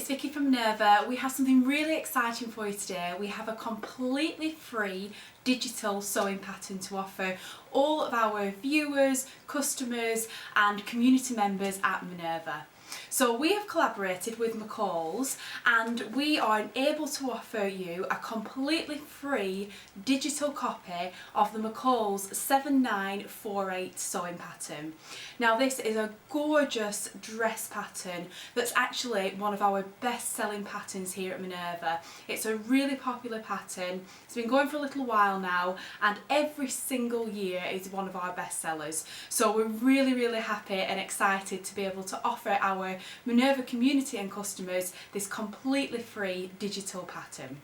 it's Vicky from Minerva. We have something really exciting for you today. We have a completely free digital sewing pattern to offer all of our viewers, customers and community members at Minerva. So we have collaborated with McCalls and we are able to offer you a completely free digital copy of the McCalls 7948 sewing pattern. Now this is a gorgeous dress pattern that's actually one of our best selling patterns here at Minerva. It's a really popular pattern. It's been going for a little while now and every single year is one of our best sellers. So we're really happy and excited to be able to offer our Minerva community and customers this completely free digital pattern.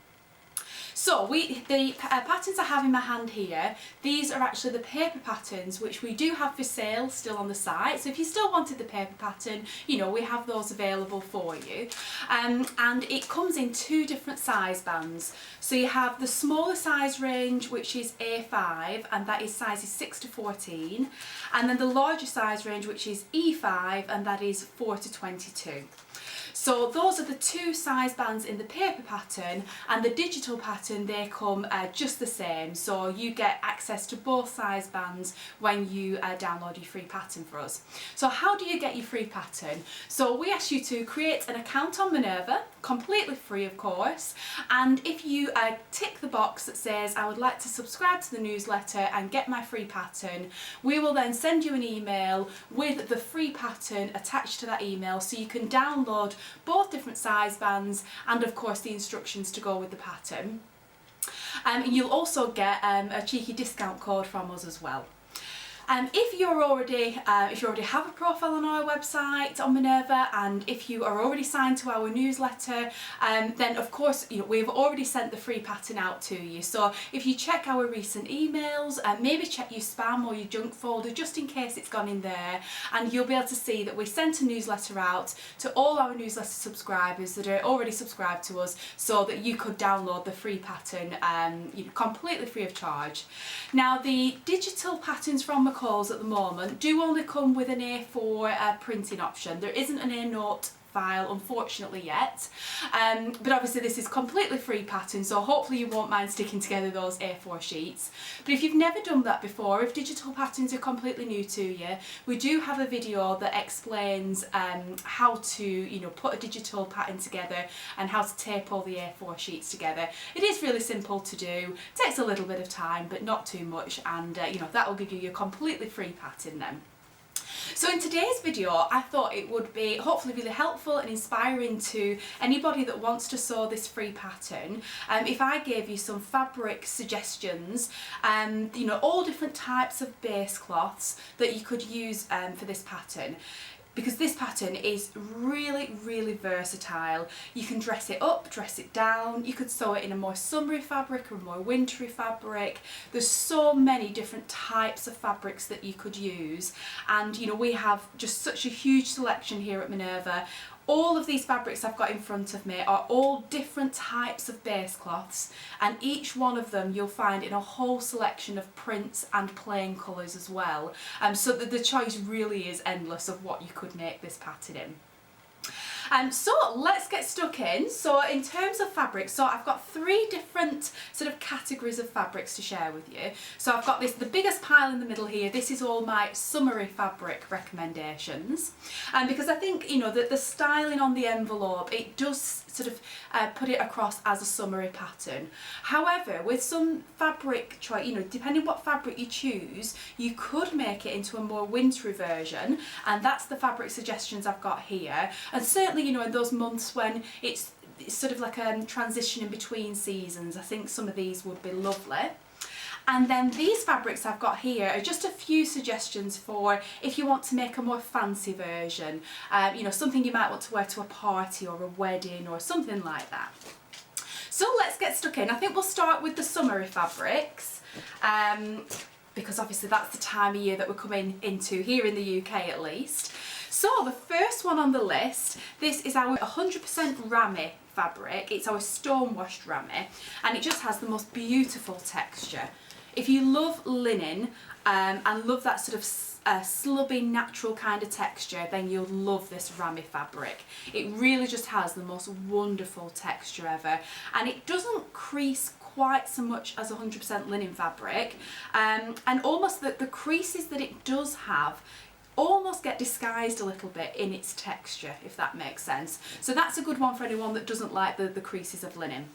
So the patterns I have in my hand here, these are actually the paper patterns which we do have for sale still on the site. So if you still wanted the paper pattern, you know, we have those available for you. And it comes in two different size bands. So you have the smaller size range, which is A5, and that is sizes 6 to 14. And then the larger size range, which is E5, and that is 4 to 22. So those are the two size bands in the paper pattern, and the digital pattern, they come just the same. So you get access to both size bands when you download your free pattern for us. So how do you get your free pattern? So we ask you to create an account on Minerva, completely free of course, and if you tick the box that says I would like to subscribe to the newsletter and get my free pattern, we will then send you an email with the free pattern attached to that email so you can download both different size bands and of course the instructions to go with the pattern. You'll also get a cheeky discount code from us as well. If you already have a profile on our website on Minerva, and if you are already signed to our newsletter, then of course we've already sent the free pattern out to you. So if you check our recent emails, maybe check your spam or your junk folder just in case it's gone in there, and you'll be able to see that we sent a newsletter out to all our newsletter subscribers that are already subscribed to us, so that you could download the free pattern completely free of charge. Now the digital patterns from McCalls at the moment do only come with an A4 printing option. There isn't an A-note file unfortunately yet, but obviously this is completely free pattern, so hopefully you won't mind sticking together those A4 sheets. But if you've never done that before, if digital patterns are completely new to you, we do have a video that explains how to put a digital pattern together and how to tape all the A4 sheets together. It is really simple to do, it takes a little bit of time but not too much, and that will give you your completely free pattern then. So in today's video I thought it would be hopefully really helpful and inspiring to anybody that wants to sew this free pattern if I gave you some fabric suggestions, all different types of base cloths that you could use for this pattern. Because this pattern is really versatile. You can dress it up, dress it down, you could sew it in a more summery fabric or a more wintry fabric. There's so many different types of fabrics that you could use, and we have just such a huge selection here at Minerva. All of these fabrics I've got in front of me are all different types of base cloths, and each one of them you'll find in a whole selection of prints and plain colours as well. So the choice really is endless of what you could make this pattern in. So let's get stuck in. So in terms of fabric, so I've got three different sort of categories of fabrics to share with you. So I've got the biggest pile in the middle here. This is all my summery fabric recommendations, and because I think that the styling on the envelope, it does sort of put it across as a summery pattern. However, with some fabric choice, depending what fabric you choose, you could make it into a more wintry version, and that's the fabric suggestions I've got here. And certainly in those months when it's sort of like a transition in between seasons, I think some of these would be lovely. And then these fabrics I've got here are just a few suggestions for if you want to make a more fancy version, something you might want to wear to a party or a wedding or something like that. So let's get stuck in. I think we'll start with the summery fabrics, because obviously that's the time of year that we're coming into here in the UK at least. So the first one on the list, this is our 100% ramie fabric. It's our stone washed ramie, and it just has the most beautiful texture. If you love linen and love that sort of a slubby, natural kind of texture, then you'll love this Rami fabric. It really just has the most wonderful texture ever, and it doesn't crease quite so much as 100% linen fabric, and almost the creases that it does have almost get disguised a little bit in its texture, if that makes sense. So that's a good one for anyone that doesn't like the creases of linen.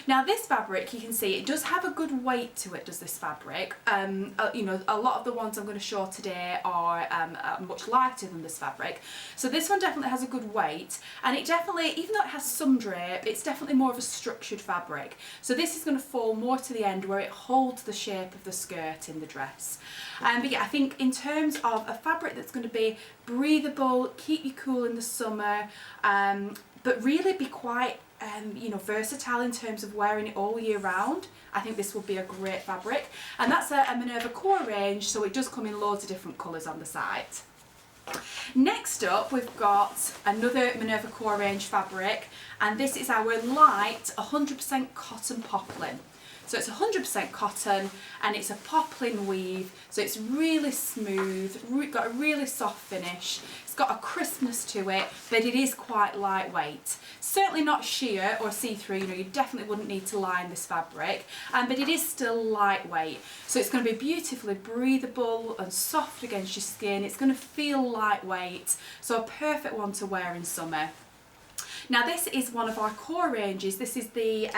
Now this fabric, you can see it does have a good weight to it, does this fabric. You know, a lot of the ones I'm going to show today are much lighter than this fabric. So this one definitely has a good weight, and it definitely, even though it has some drape, it's definitely more of a structured fabric. So this is going to fall more to the end where it holds the shape of the skirt in the dress. But yeah, I think in terms of a fabric that's going to be breathable, keep you cool in the summer, but really be quite you know, versatile in terms of wearing it all year round, I think this would be a great fabric. And that's a Minerva core range, so it does come in loads of different colours on the site. Next up, we've got another Minerva core range fabric, and this is our light 100% cotton poplin. So it's 100% cotton, and it's a poplin weave, so it's really smooth, got a really soft finish. It's got a crispness to it, but it is quite lightweight. Certainly not sheer or see-through, you know, you definitely wouldn't need to line this fabric, but it is still lightweight. So it's going to be beautifully breathable and soft against your skin. It's going to feel lightweight, so a perfect one to wear in summer. Now this is one of our core ranges. This is the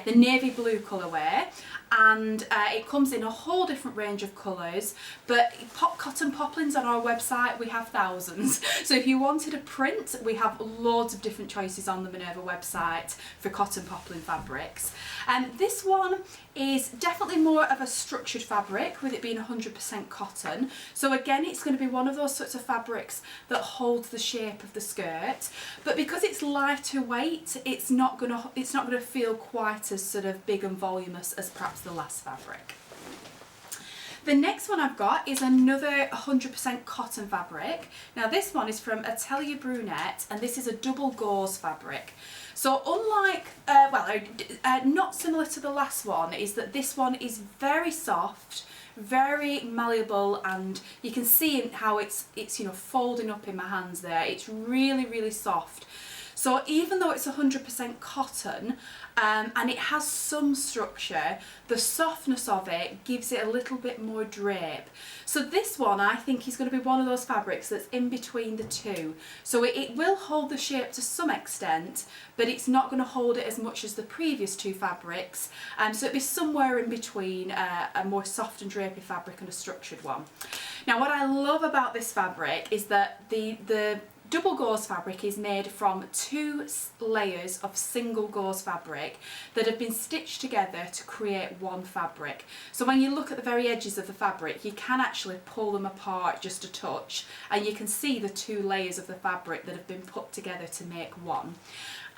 the navy blue colourway, and it comes in a whole different range of colours, but cotton poplins on our website, we have thousands. So if you wanted a print, we have loads of different choices on the Minerva website for cotton poplin fabrics. This one is definitely more of a structured fabric, with it being 100% cotton. So again, it's going to be one of those sorts of fabrics that holds the shape of the skirt, but because it's lighter weight, it's not going to feel quite as sort of big and voluminous as perhaps the last fabric. The next one I've got is another 100% cotton fabric. Now this one is from Atelier Brunette, and this is a double gauze fabric. So unlike, not similar to the last one, is that this one is very soft, very malleable, and you can see how it's you know, folding up in my hands there. It's really, really soft. So even though it's 100% cotton, and it has some structure, the softness of it gives it a little bit more drape. So this one, I think, is going to be one of those fabrics that's in between the two. So it will hold the shape to some extent, but it's not going to hold it as much as the previous two fabrics. So it'll be somewhere in between a more soft and drapey fabric and a structured one. Now what I love about this fabric is that the double gauze fabric is made from 2 layers of single gauze fabric that have been stitched together to create one fabric. So when you look at the very edges of the fabric, you can actually pull them apart just a touch, and you can see the 2 layers of the fabric that have been put together to make one.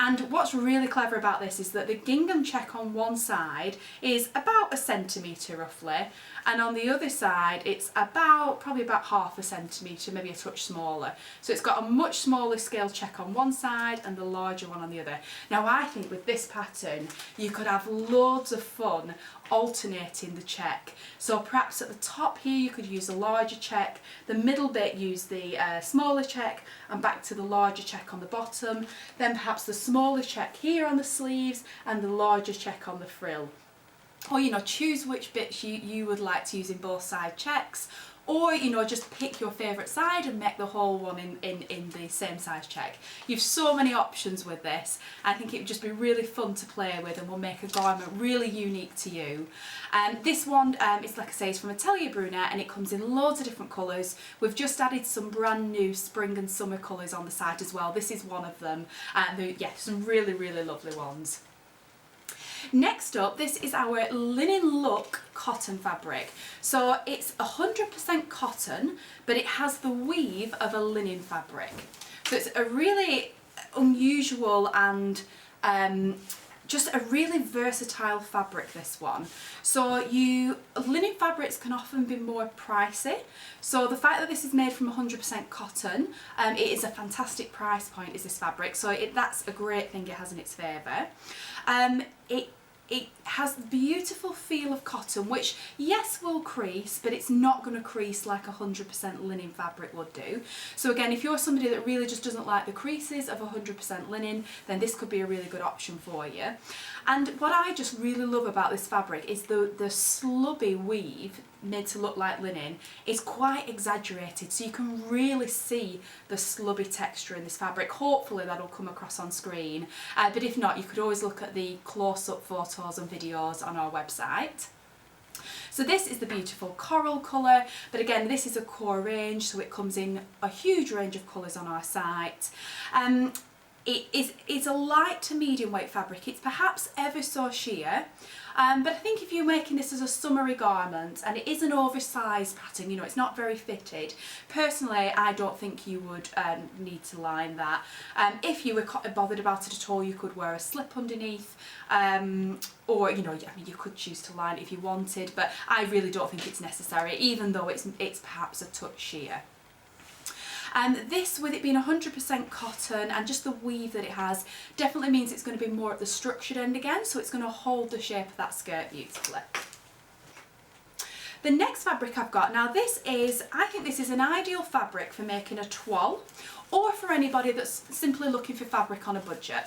And what's really clever about this is that the gingham check on one side is about 1 centimetre roughly, and on the other side it's probably about half a centimetre, maybe a touch smaller. So it's got a much smaller scale check on one side and the larger one on the other. Now I think with this pattern you could have loads of fun alternating the check. So perhaps at the top here you could use the larger check, the middle bit use the smaller check, and back to the larger check on the bottom, then perhaps the smaller check here on the sleeves and the larger check on the frill. Or, you know, choose which bits you would like to use in both side checks, or, you know, just pick your favourite side and make the whole one in the same size check. You've so many options with this. I think it would just be really fun to play with and will make a garment really unique to you. This one is, like I say, is from Atelier Brunette, and it comes in loads of different colours. We've just added some brand new spring and summer colours on the site as well. This is one of them, and yeah, some really, really lovely ones. Next up, this is our Linen Look cotton fabric. So it's 100% cotton, but it has the weave of a linen fabric. So it's a really unusual and just a really versatile fabric, this one. So linen fabrics can often be more pricey. So the fact that this is made from 100% cotton, it is a fantastic price point, is this fabric. So that's a great thing it has in its favour. it has the beautiful feel of cotton, which yes will crease, but it's not going to crease like 100% linen fabric would do. So again, if you're somebody that really just doesn't like the creases of 100% linen, then this could be a really good option for you. And what I just really love about this fabric is the slubby weave made to look like linen is quite exaggerated, so you can really see the slubby texture in this fabric. Hopefully that'll come across on screen, but if not, you could always look at the close-up photos and videos on our website. So this is the beautiful coral colour, but again this is a core range, so it comes in a huge range of colours on our site. It's a light to medium weight fabric. It's perhaps ever so sheer, but I think if you're making this as a summery garment and it is an oversized pattern, you know, it's not very fitted, personally I don't think you would need to line that. If you were bothered about it at all, you could wear a slip underneath, or you know, I mean, you could choose to line it if you wanted, but I really don't think it's necessary, even though it's perhaps a touch sheer. This, with it being 100% cotton and just the weave that it has, definitely means it's going to be more at the structured end again, so it's going to hold the shape of that skirt beautifully. The next fabric I've got, now this is, I think this is an ideal fabric for making a toile, or for anybody that's simply looking for fabric on a budget.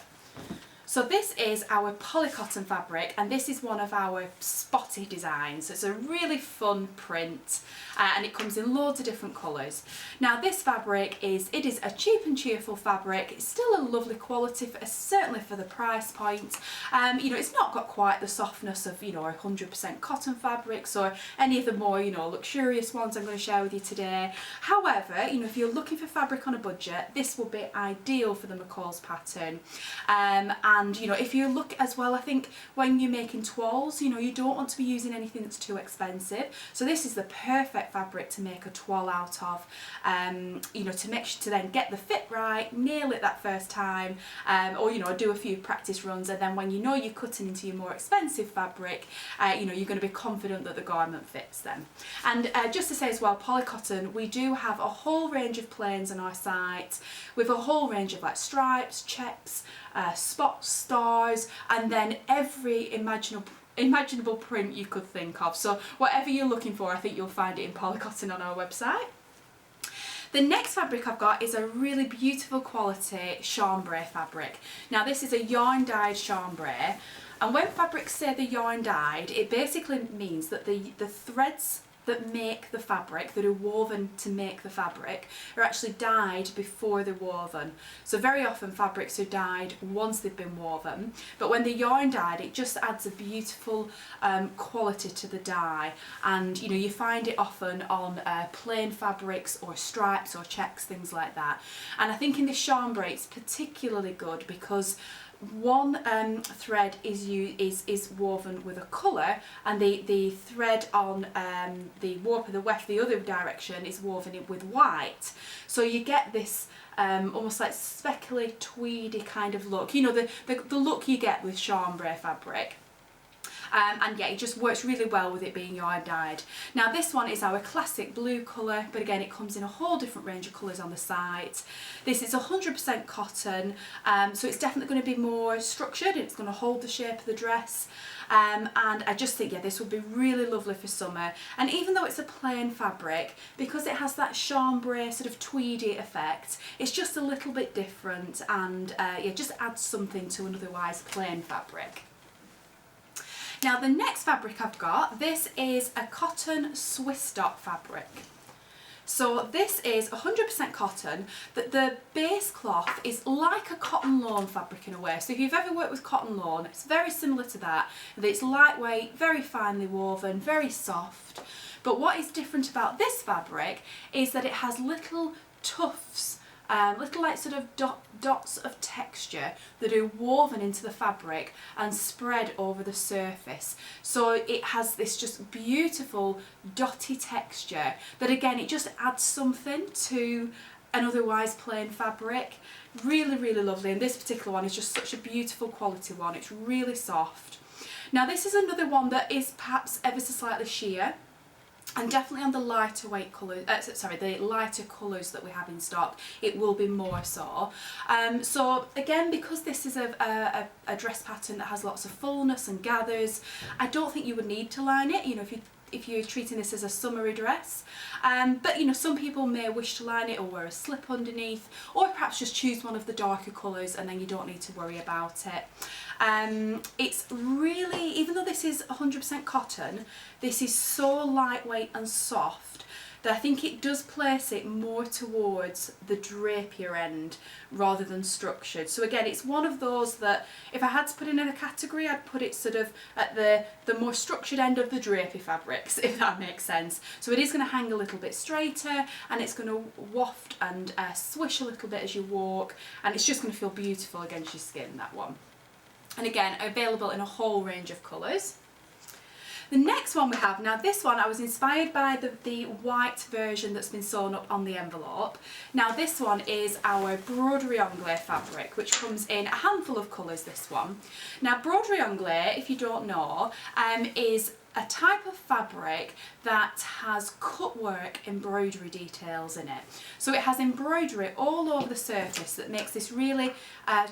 So this is our polycotton fabric, and this is one of our spotty designs. It's a really fun print, and it comes in loads of different colours. Now this fabric is a cheap and cheerful fabric. It's still a lovely quality, certainly for the price point. You know, it's not got quite the softness of, you know, 100% cotton fabrics or any of the more, you know, luxurious ones I'm going to share with you today. However, you know, if you're looking for fabric on a budget, this will be ideal for the McCalls pattern. And you know, if you look as well, I think when you're making toiles, you know, you don't want to be using anything that's too expensive. So this is the perfect fabric to make a toile out of. You know, to then get the fit right, nail it that first time, or you know, do a few practice runs, and then when you know you're cutting into your more expensive fabric, you know, you're going to be confident that the garment fits them. And just to say as well, polycotton, we do have a whole range of plains on our site with a whole range of like stripes, checks, spots, stars, and then every imaginable print you could think of. So whatever you're looking for, I think you'll find it in polycotton on our website. The next fabric I've got is a really beautiful quality chambray fabric. Now this is a yarn dyed chambray, and when fabrics say they're yarn dyed, it basically means that the threads that make the fabric, that are woven to make the fabric, are actually dyed before they're woven. So very often fabrics are dyed once they've been woven, but when they're yarn dyed, it just adds a beautiful quality to the dye. And you know, you find it often on plain fabrics or stripes or checks, things like that. And I think in this chambray it's particularly good because one thread is woven with a colour, and the thread on the warp of the weft the other direction is woven with white. So you get this almost like speckly, tweedy kind of look. You know, the look you get with chambray fabric. And yeah, it just works really well with it being yarn dyed. Now this one is our classic blue colour, but again it comes in a whole different range of colours on the site. This is 100% cotton, so it's definitely going to be more structured, it's going to hold the shape of the dress. And I just think, yeah, this would be really lovely for summer. And even though it's a plain fabric, because it has that chambray sort of tweedy effect, it's just a little bit different, and yeah, just adds something to an otherwise plain fabric. Now the next fabric I've got, this is a cotton Swiss dot fabric. So this is 100% cotton, that the base cloth is like a cotton lawn fabric in a way. So if you've ever worked with cotton lawn, it's very similar to that. It's lightweight, very finely woven, very soft. But what is different about this fabric is that it has little tufts, little like sort of dots of texture that are woven into the fabric and spread over the surface. So it has this just beautiful dotty texture that again, it just adds something to an otherwise plain fabric. Really, really lovely. And this particular one is just such a beautiful quality one. It's really soft. Now this is another one that is perhaps ever so slightly sheer. And definitely on the lighter weight colours, the lighter colours that we have in stock, it will be more so. So again, because this is a dress pattern that has lots of fullness and gathers, I don't think you would need to line it, you know, if you're treating this as a summery dress. But you know, some people may wish to line it or wear a slip underneath, or perhaps just choose one of the darker colours and then you don't need to worry about it. It's really, even though this is 100% cotton, this is so lightweight and soft that I think it does place it more towards the drapier end rather than structured. So again, it's one of those that if I had to put in a category, I'd put it sort of at the more structured end of the drapey fabrics, if that makes sense. So it is going to hang a little bit straighter, and it's going to waft and swish a little bit as you walk, and it's just going to feel beautiful against your skin, that one. And again, available in a whole range of colours. The next one we have, now this one I was inspired by the white version that's been sewn up on the envelope. Now this one is our Embroidery Angler fabric, which comes in a handful of colours, this one. Now Embroidery Angler, if you don't know, is a type of fabric that has cutwork embroidery details in it. So it has embroidery all over the surface that makes this really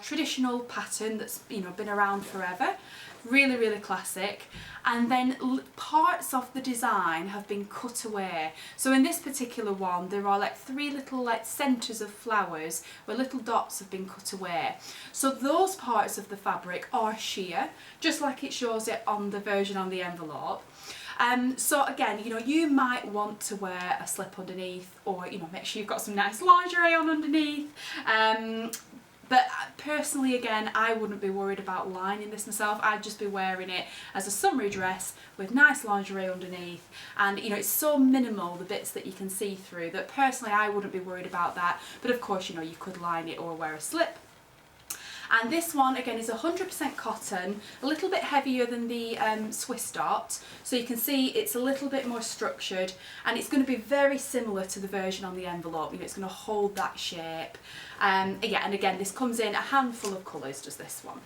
traditional pattern that's, you know, been around forever. Really, really classic. And then parts of the design have been cut away. So in this particular one, there are like 3 little like centres of flowers where little dots have been cut away. So those parts of the fabric are sheer, just like it shows it on the version on the envelope. So again, you know, you might want to wear a slip underneath, or, you know, make sure you've got some nice lingerie on underneath. But personally, again, I wouldn't be worried about lining this myself. I'd just be wearing it as a summery dress with nice lingerie underneath. And, you know, it's so minimal, the bits that you can see through, that personally I wouldn't be worried about that. But of course, you know, you could line it or wear a slip. And this one, again, is 100% cotton, a little bit heavier than the Swiss dot. So you can see it's a little bit more structured, and it's going to be very similar to the version on the envelope. You know, it's going to hold that shape. Yeah, and again, this comes in a handful of colours, does this one.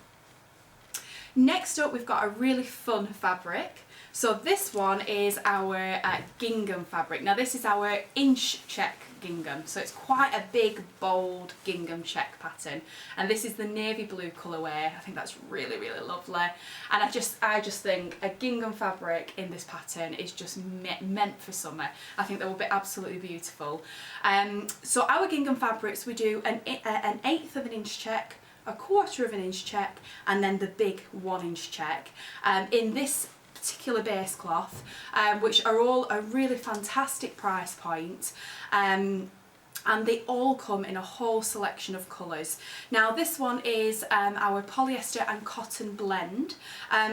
Next up, we've got a really fun fabric. So this one is our gingham fabric. Now this is our inch check gingham, so it's quite a big, bold gingham check pattern, and this is the navy blue colourway. I think that's really, really lovely, and I just think a gingham fabric in this pattern is just meant for summer. I think that will be absolutely beautiful. So our gingham fabrics, we do an 1/8 of an inch check, a 1/4 of an inch check, and then the big 1 inch check in this particular base cloth, which are all a really fantastic price point. And they all come in a whole selection of colours. Now this one is our polyester and cotton blend,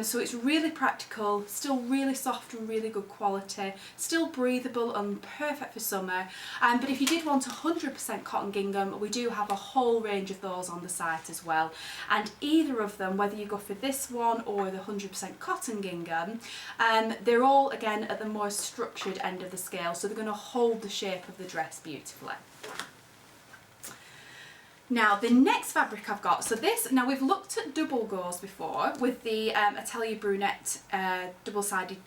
so it's really practical, still really soft and really good quality, still breathable and perfect for summer. But if you did want 100% cotton gingham, we do have a whole range of those on the site as well. And either of them, whether you go for this one or the 100% cotton gingham, they're all again at the more structured end of the scale, so they're going to hold the shape of the dress beautifully. Now the next fabric I've got, so this, now we've looked at double gauze before with the Atelier Brunette double-sided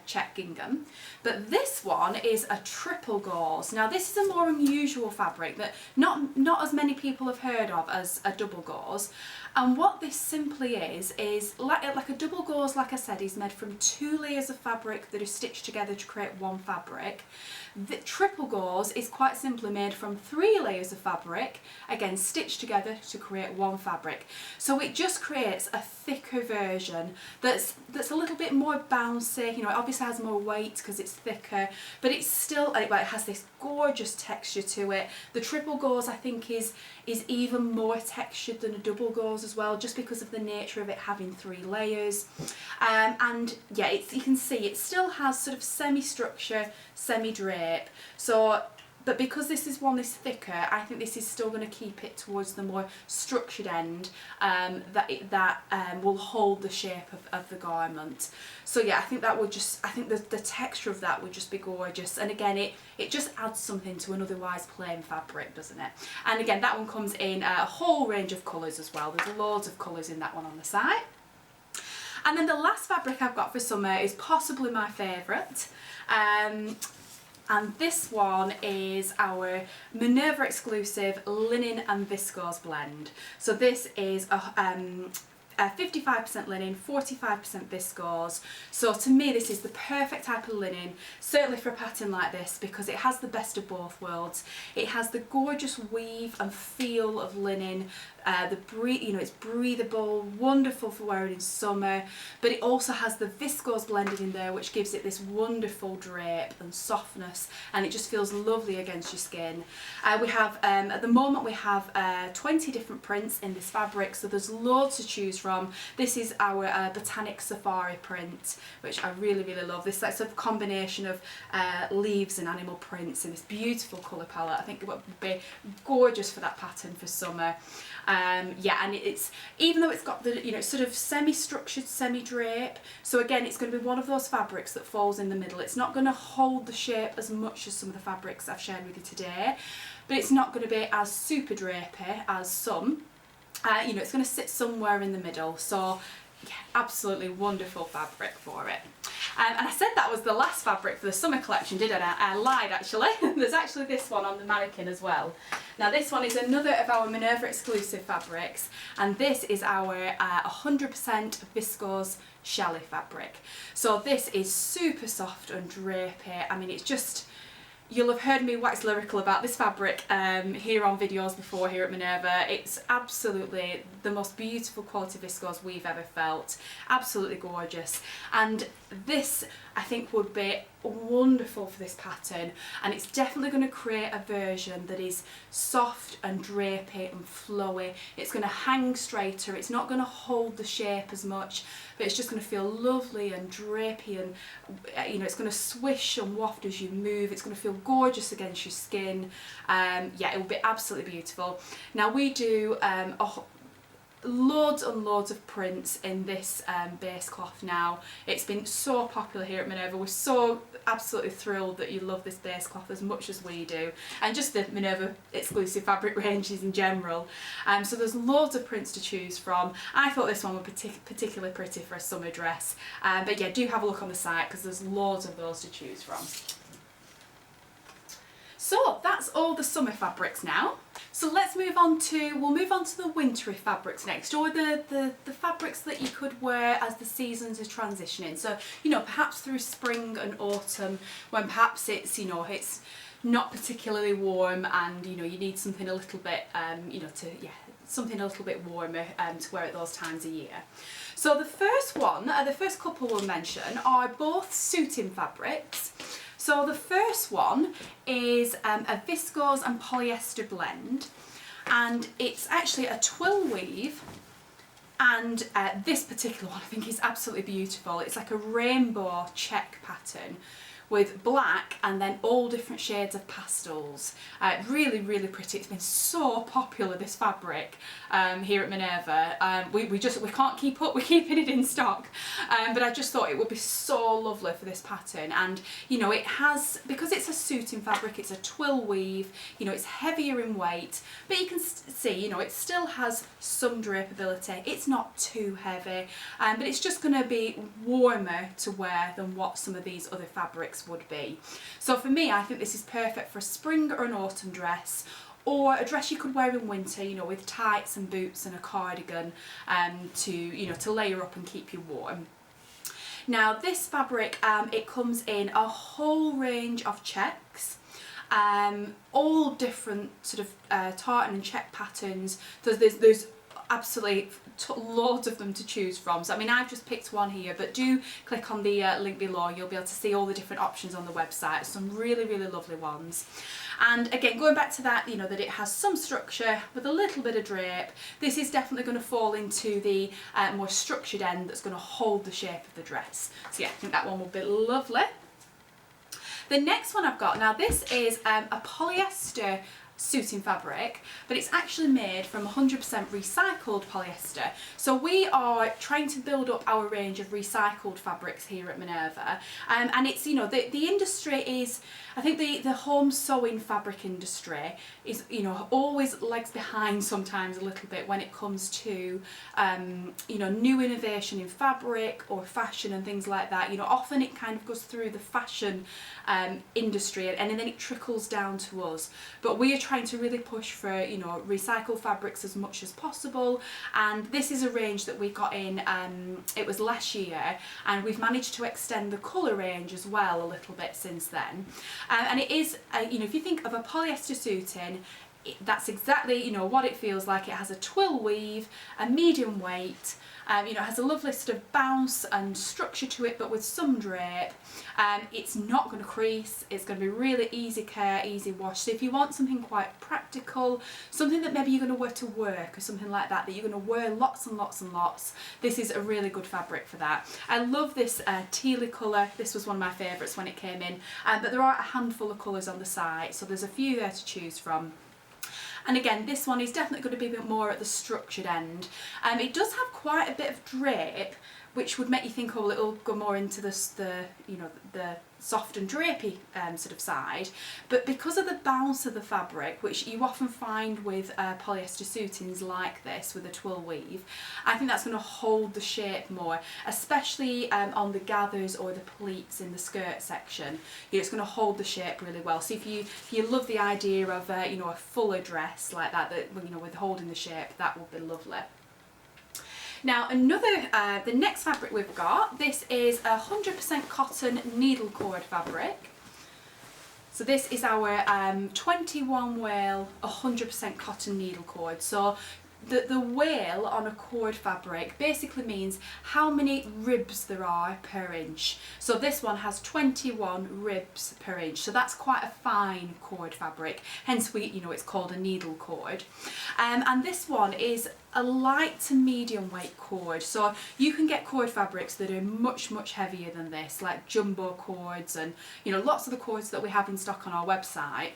check gingham, but this one is a triple gauze. Now this is a more unusual fabric that not as many people have heard of as a double gauze, and what this simply is like a double gauze, like I said, is made from 2 layers of fabric that are stitched together to create one fabric. The triple gauze is quite simply made from 3 layers of fabric, again stitched together to create one fabric. So it just creates a thicker version that's a little bit more bouncy. You know, it obviously has more weight because it's thicker, but it's still, it has this gorgeous texture to it. The triple gauze, I think, is even more textured than a double gauze as well, just because of the nature of it having 3 layers. And yeah, you can see it still has sort of semi-structure, semi-drape. So, but because this one is thicker, I think this is still going to keep it towards the more structured end, that will hold the shape of the garment. So yeah, I think that would just, I think the texture of that would just be gorgeous. And again, it just adds something to an otherwise plain fabric, doesn't it? And again, that one comes in a whole range of colours as well. There's loads of colours in that one on the site. And then the last fabric I've got for summer is possibly my favourite. And this one is our Minerva exclusive linen and viscose blend. So this is a 55% linen, 45% viscose. So to me this is the perfect type of linen, certainly for a pattern like this, because it has the best of both worlds. It has the gorgeous weave and feel of linen, it's breathable, wonderful for wearing in summer, but it also has the viscose blended in there, which gives it this wonderful drape and softness, and it just feels lovely against your skin. We have, at the moment we have 20 different prints in this fabric, so there's loads to choose from. This is our Botanic Safari print, which I really, really love. This sort of combination of leaves and animal prints in this beautiful colour palette. I think it would be gorgeous for that pattern for summer. Yeah, and it's, even though it's got the, sort of semi-structured, semi-drape, so again it's going to be one of those fabrics that falls in the middle. It's not going to hold the shape as much as some of the fabrics I've shared with you today, but it's not going to be as super drapey as some. It's going to sit somewhere in the middle, so yeah, absolutely wonderful fabric for it. And I said that was the last fabric for the summer collection, didn't I? I lied actually. There's actually this one on the mannequin as well. Now this one is another of our Minerva exclusive fabrics, and this is our 100% viscose Shelley fabric. So this is super soft and drapey. I mean, it's just, you'll have heard me wax lyrical about this fabric here on videos before here at Minerva. It's absolutely the most beautiful quality viscose we've ever felt. Absolutely gorgeous. And this, I think, would be wonderful for this pattern, and it's definitely going to create a version that is soft and drapey and flowy. It's going to hang straighter, it's not going to hold the shape as much, but it's just going to feel lovely and drapey, and it's going to swish and waft as you move. It's going to feel gorgeous against your skin. Yeah, it will be absolutely beautiful. Now we do loads and loads of prints in this base cloth now. It's been so popular here at Minerva. We're so absolutely thrilled that you love this base cloth as much as we do, and just the Minerva exclusive fabric ranges in general. So there's loads of prints to choose from. I thought this one would be particularly pretty for a summer dress, but yeah, do have a look on the site because there's loads of those to choose from. So that's all the summer fabrics now. So let's move on to, we'll move on to the wintry fabrics next, or the fabrics that you could wear as the seasons are transitioning. So, perhaps through spring and autumn, when perhaps it's, it's not particularly warm, and you need something a little bit, something a little bit warmer to wear at those times of year. So the first one, the first couple we'll mention are both suiting fabrics. So the first one is a viscose and polyester blend, and it's actually a twill weave, and this particular one I think is absolutely beautiful. It's like a rainbow check pattern with black and then all different shades of pastels. Really, really pretty. It's been so popular, this fabric, here at Minerva. We can't keep up, we're keeping it in stock. But I just thought it would be so lovely for this pattern. And it has, because it's a suiting fabric, it's a twill weave, it's heavier in weight, but you can see, it still has some drapeability. It's not too heavy, but it's just gonna be warmer to wear than what some of these other fabrics would be. So for me, I think this is perfect for a spring or an autumn dress, or a dress you could wear in winter, with tights and boots and a cardigan, to layer up and keep you warm. Now this fabric, it comes in a whole range of checks, all different sort of tartan and check patterns. So there's absolutely loads of them to choose from. So I mean, I've just picked one here, but do click on the link below. You'll be able to see all the different options on the website. Some really, really lovely ones. And again, going back to that, that it has some structure with a little bit of drape. This is definitely going to fall into the more structured end that's going to hold the shape of the dress. So yeah, I think that one will be lovely. The next one I've got, now this is a polyester suiting fabric, but it's actually made from 100% recycled polyester. So we are trying to build up our range of recycled fabrics here at Minerva, and it's, you know, the industry is, I think the home sewing fabric industry is, you know, always lags behind sometimes a little bit when it comes to you know, new innovation in fabric or fashion and things like that. You know, often it kind of goes through the fashion industry and then it trickles down to us. But we are trying to really push for, you know, recycled fabrics as much as possible, and this is a range that we got in, it was last year, and we've managed to extend the colour range as well a little bit since then. And it is, you know, if you think of a polyester suiting, that's exactly, you know, what it feels like. It has a twill weave, a medium weight, you know, it has a lovely sort of bounce and structure to it, but with some drape. It's not going to crease, it's going to be really easy care, easy wash. So if you want something quite practical, something that maybe you're going to wear to work or something like that, that you're going to wear lots and lots and lots, this is a really good fabric for that. I love this tealy colour. This was one of my favourites when it came in, but there are a handful of colours on the site, so there's a few there to choose from. And again, this one is definitely going to be a bit more at the structured end. It does have quite a bit of drape, which would make you think, oh, it'll go more into the you know, the soft and drapey sort of side. But because of the bounce of the fabric, which you often find with polyester suitings like this with a twill weave, I think that's going to hold the shape more, especially on the gathers or the pleats in the skirt section. You know, it's going to hold the shape really well. So if you love the idea of you know, a fuller dress like that, you know, with holding the shape, that would be lovely. Now the next fabric we've got, this is 100% cotton needle cord fabric. So this is our 21 wale 100% cotton needle cord. So the wale on a cord fabric basically means how many ribs there are per inch. So this one has 21 ribs per inch, so that's quite a fine cord fabric, hence you know, it's called a needle cord. And this one is a light to medium weight cord, so you can get cord fabrics that are much heavier than this, like jumbo cords and, you know, lots of the cords that we have in stock on our website.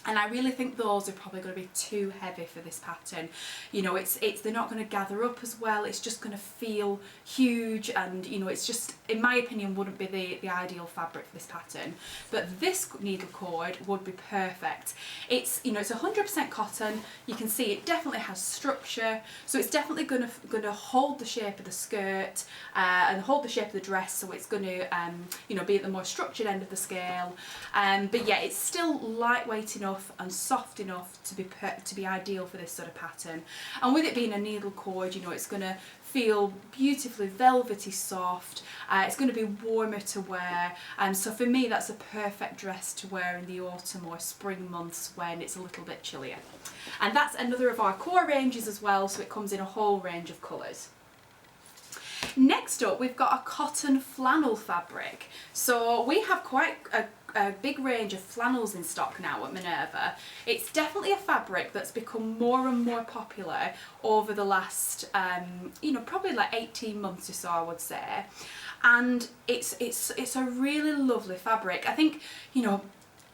And I really think those are probably going to be too heavy for this pattern. You know, they're not going to gather up as well. It's just going to feel huge, and you know, it's just, in my opinion, wouldn't be the ideal fabric for this pattern. But this needle cord would be perfect. It's, you know, it's 100% cotton. You can see it definitely has structure, so it's definitely going to hold the shape of the skirt and hold the shape of the dress. So it's going to, you know, be at the more structured end of the scale. But yeah, it's still lightweight enough and soft enough to be ideal for this sort of pattern. And with it being a needle cord, you know, it's going to feel beautifully velvety soft. It's going to be warmer to wear, and so for me that's a perfect dress to wear in the autumn or spring months when it's a little bit chillier. And that's another of our core ranges as well, so it comes in a whole range of colours. Next up, we've got a cotton flannel fabric. So we have quite a big range of flannels in stock now at Minerva. It's definitely a fabric that's become more and more popular over the last, you know, probably like 18 months or so, I would say. And it's a really lovely fabric. I think, you know,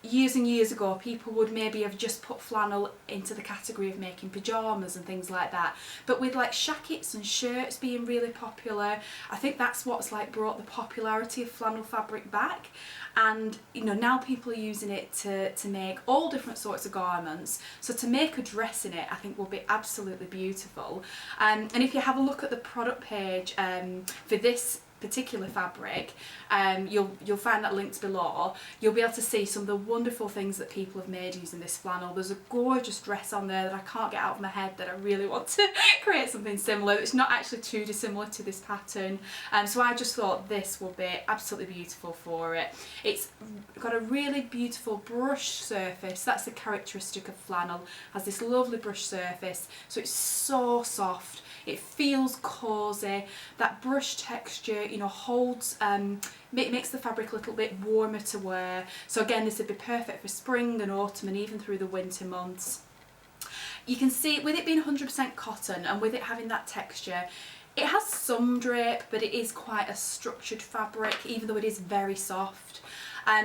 years and years ago, people would maybe have just put flannel into the category of making pyjamas and things like that. But with like shackets and shirts being really popular, I think that's what's like brought the popularity of flannel fabric back. And you know, now people are using it to make all different sorts of garments. So to make a dress in it, I think will be absolutely beautiful. And if you have a look at the product page for this particular fabric, you'll find that linked below. You'll be able to see some of the wonderful things that people have made using this flannel. There's a gorgeous dress on there that I can't get out of my head that I really want to create something similar. It's not actually too dissimilar to this pattern, so I just thought this will be absolutely beautiful for it. It's got a really beautiful brush surface. That's the characteristic of flannel, has this lovely brush surface, so it's so soft. It feels cosy. That brush texture, you know, holds, makes the fabric a little bit warmer to wear. So again, this would be perfect for spring and autumn and even through the winter months. You can see, with it being 100% cotton and with it having that texture, it has some drape, but it is quite a structured fabric, even though it is very soft.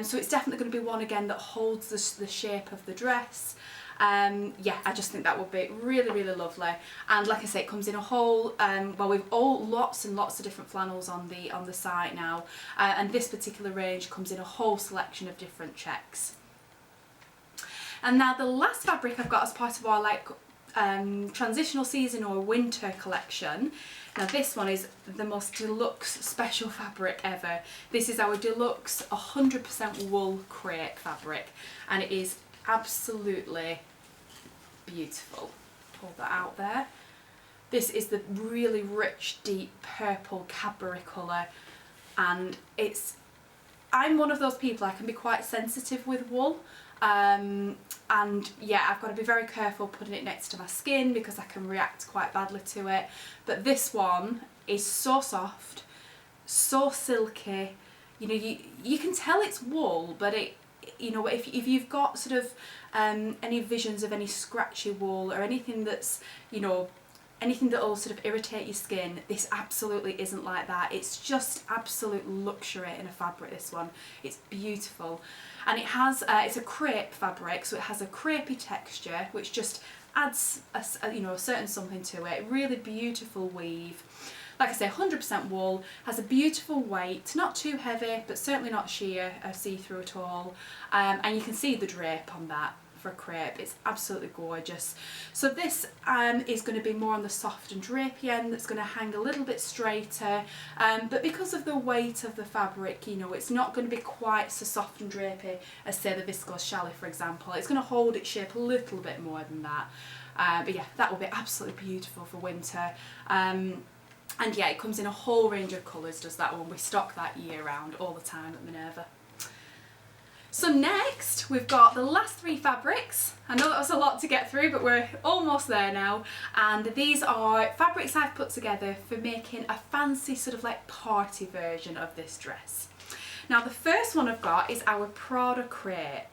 So it's definitely going to be one again that holds the shape of the dress. Yeah, I just think that would be really, really lovely. And like I say, it comes in a whole, well, we've all lots and lots of different flannels on the site now, and this particular range comes in a whole selection of different checks. And now the last fabric I've got as part of our transitional season or winter collection. Now this one is the most deluxe special fabric ever. This is our deluxe 100% wool crepe fabric, and it is absolutely beautiful. Pull that out there. This is the really rich, deep purple Cadbury colour, and I'm one of those people, I can be quite sensitive with wool. And yeah, I've got to be very careful putting it next to my skin because I can react quite badly to it. But this one is so soft, so silky. You know, you can tell it's wool, but you know, if you've got sort of any visions of any scratchy wool or anything that's, you know, anything that will sort of irritate your skin, this absolutely isn't like that. It's just absolute luxury in a fabric, this one. It's beautiful. And it has, it's a crepe fabric, so it has a crepey texture, which just adds you know, a certain something to it. Really beautiful weave. Like I say, 100% wool, has a beautiful weight, not too heavy, but certainly not sheer or see-through at all. And you can see the drape on that for crepe. It's absolutely gorgeous. So this is going to be more on the soft and drapey end, that's going to hang a little bit straighter, but because of the weight of the fabric, you know, it's not going to be quite so soft and drapey as say the Viscose Shelley, for example. It's going to hold its shape a little bit more than that, but yeah, that will be absolutely beautiful for winter. And yeah, it comes in a whole range of colours, does that one. We stock that year round all the time at Minerva. So next we've got the last three fabrics. I know that was a lot to get through, but we're almost there now. And these are fabrics I've put together for making a fancy sort of like party version of this dress. Now the first one I've got is our Prada Crepe,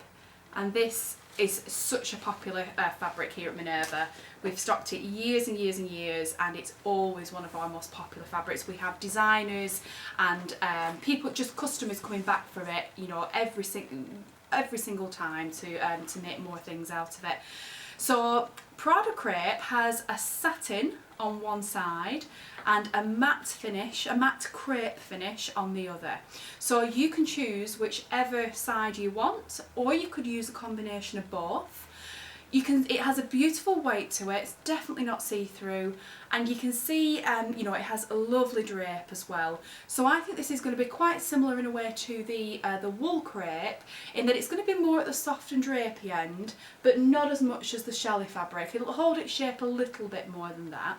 and this is such a popular fabric here at Minerva. We've stocked it years and years and years, and it's always one of our most popular fabrics. We have designers and people, just customers coming back for it, you know, every single time to make more things out of it. So Prada Crepe has a satin on one side and a matte finish, a matte crepe finish on the other. So you can choose whichever side you want, or you could use a combination of both. It has a beautiful weight to it, it's definitely not see-through, and you can see you know, it has a lovely drape as well. So I think this is going to be quite similar in a way to the wool crepe, in that it's going to be more at the soft and drapey end, but not as much as the Shelley fabric. It'll hold its shape a little bit more than that.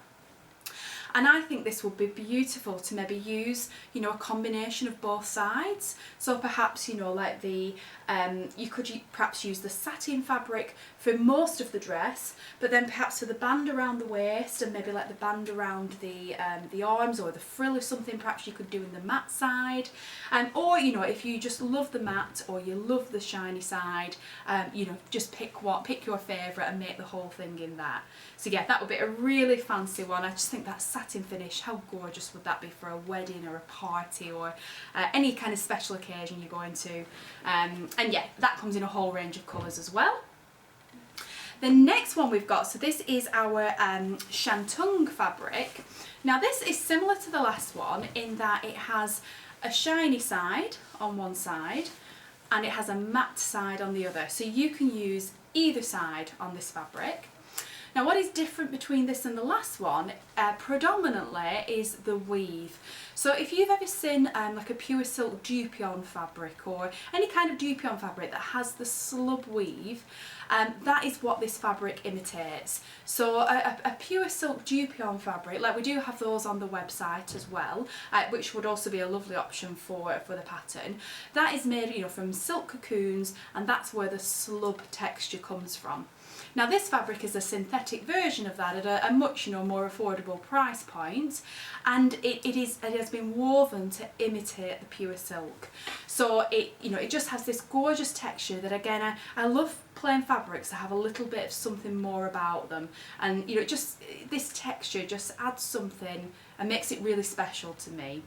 And I think this would be beautiful to maybe use, you know, a combination of both sides. So perhaps, you know, like you could perhaps use the satin fabric for most of the dress, but then perhaps for the band around the waist and maybe like the band around the arms or the frill or something, perhaps you could do in the matte side. Or, you know, if you just love the matte or you love the shiny side, you know, just pick your favourite and make the whole thing in that. So yeah, that would be a really fancy one. I just think that satin finish, how gorgeous would that be for a wedding or a party or any kind of special occasion you're going to. And yeah, that comes in a whole range of colours as well. The next one we've got, so this is our Chantung fabric. Now this is similar to the last one in that it has a shiny side on one side and it has a matte side on the other. So you can use either side on this fabric. Now what is different between this and the last one predominantly is the weave. So if you've ever seen like a pure silk dupion fabric or any kind of dupion fabric that has the slub weave, that is what this fabric imitates. So a pure silk dupion fabric, like we do have those on the website as well, which would also be a lovely option for the pattern. That is made, you know, from silk cocoons, and that's where the slub texture comes from. Now this fabric is a synthetic version of that at a much, you know, more affordable price point, and it has been woven to imitate the pure silk. So it just has this gorgeous texture that, again, I love plain fabrics that have a little bit of something more about them, and you know, this texture just adds something and makes it really special to me.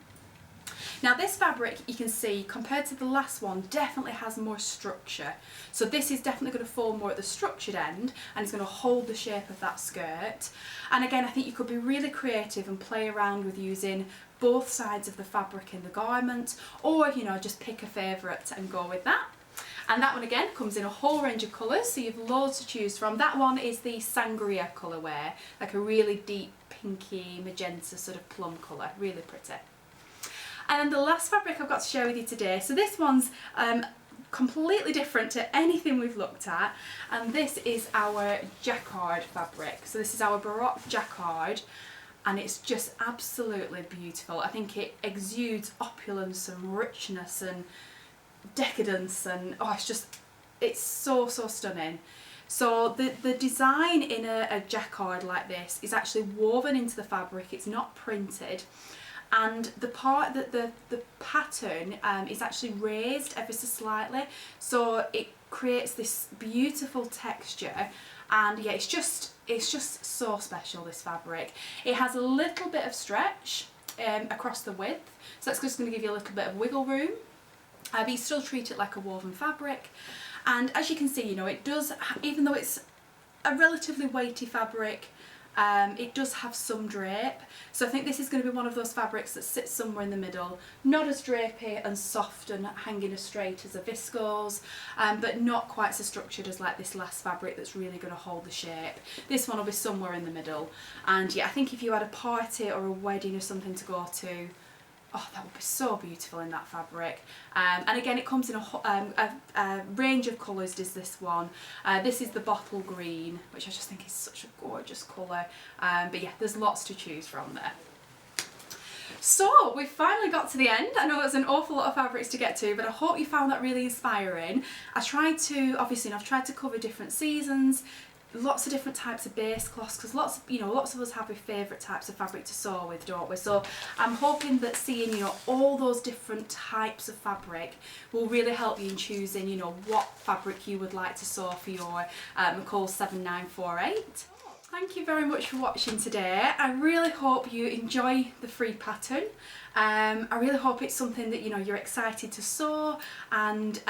Now this fabric, you can see, compared to the last one, definitely has more structure. So this is definitely going to fall more at the structured end, and it's going to hold the shape of that skirt. And again, I think you could be really creative and play around with using both sides of the fabric in the garment, or, you know, just pick a favourite and go with that. And that one again comes in a whole range of colours, so you've loads to choose from. That one is the sangria colourway, like a really deep pinky magenta sort of plum colour, really pretty. And then the last fabric I've got to share with you today, so this one's completely different to anything we've looked at, and this is our Jacquard fabric. So this is our Baroque Jacquard, and it's just absolutely beautiful. I think it exudes opulence and richness and decadence, and oh, it's so stunning. So the design in a jacquard like this is actually woven into the fabric, it's not printed, and the part that the pattern is actually raised ever so slightly, so it creates this beautiful texture. And yeah, it's just so special, this fabric. It has a little bit of stretch across the width, so that's just going to give you a little bit of wiggle room. But you still treat it like a woven fabric, and as you can see, you know, it does, even though it's a relatively weighty fabric, it does have some drape. So I think this is going to be one of those fabrics that sits somewhere in the middle, not as drapey and soft and hanging as straight as a viscose, but not quite so structured as like this last fabric that's really going to hold the shape. This one will be somewhere in the middle, and yeah, I think if you had a party or a wedding or something to go to, oh, that would be so beautiful in that fabric. And again, it comes in a range of colours. Does this one? This is the bottle green, which I just think is such a gorgeous colour. But yeah, there's lots to choose from there. So we've finally got to the end. I know there's an awful lot of fabrics to get to, but I hope you found that really inspiring. I've tried to cover different seasons, lots of different types of base cloths, because lots of us have our favourite types of fabric to sew with, don't we? So I'm hoping that seeing, you know, all those different types of fabric will really help you in choosing, you know, what fabric you would like to sew for your McCalls 7948. Thank you very much for watching today. I really hope you enjoy the free pattern. I really hope it's something that, you know, you're excited to sew, and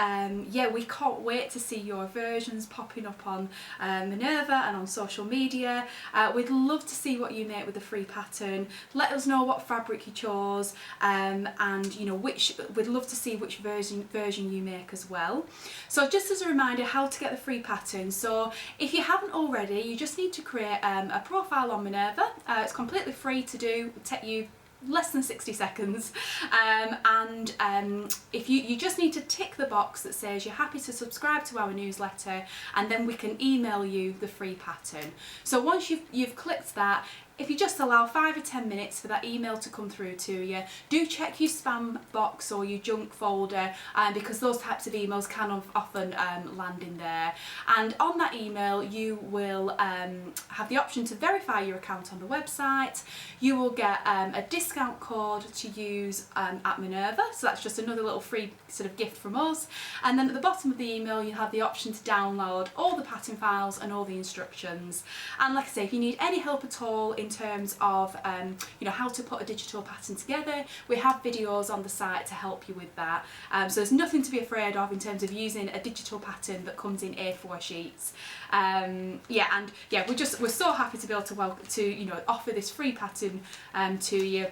yeah, we can't wait to see your versions popping up on Minerva and on social media. We'd love to see what you make with the free pattern. Let us know what fabric you chose, and you know, we'd love to see which version you make as well. So just as a reminder, how to get the free pattern. So if you haven't already, you just need to create a profile on Minerva. It's completely free to do. It'll take you less than 60 seconds, and if you just need to tick the box that says you're happy to subscribe to our newsletter, and then we can email you the free pattern. So once you've clicked that, if you just allow 5 or 10 minutes for that email to come through to you, do check your spam box or your junk folder, because those types of emails can often land in there. And on that email, you will have the option to verify your account on the website. You will get a discount code to use at Minerva, so that's just another little free sort of gift from us. And then at the bottom of the email, you have the option to download all the pattern files and all the instructions. And like I say, if you need any help at all in terms of you know, how to put a digital pattern together, we have videos on the site to help you with that. So there's nothing to be afraid of in terms of using a digital pattern that comes in A4 sheets. Yeah, and yeah, we're so happy to be able to you know, offer this free pattern to you.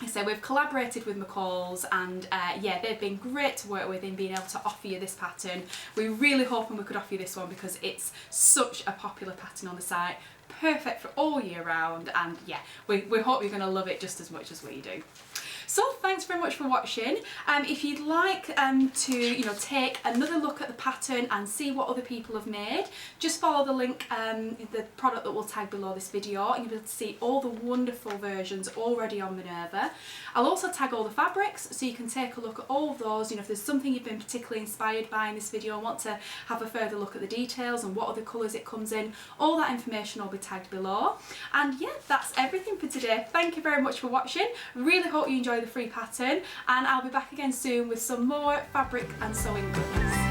So we've collaborated with McCalls, and yeah, they've been great to work with in being able to offer you this pattern. We're really hoping we could offer you this one because it's such a popular pattern on the site, perfect for all year round, and yeah, we hope you're going to love it just as much as we do. So thanks very much for watching. If you'd like to, you know, take another look at the pattern and see what other people have made, just follow the link, the product that we'll tag below this video, and you'll be able to see all the wonderful versions already on Minerva. I'll also tag all the fabrics, so you can take a look at all of those. You know, if there's something you've been particularly inspired by in this video and want to have a further look at the details and what other colours it comes in, all that information will be tagged below. And yeah, that's everything for today. Thank you very much for watching. Really hope you enjoy the free pattern, and I'll be back again soon with some more fabric and sewing goodness.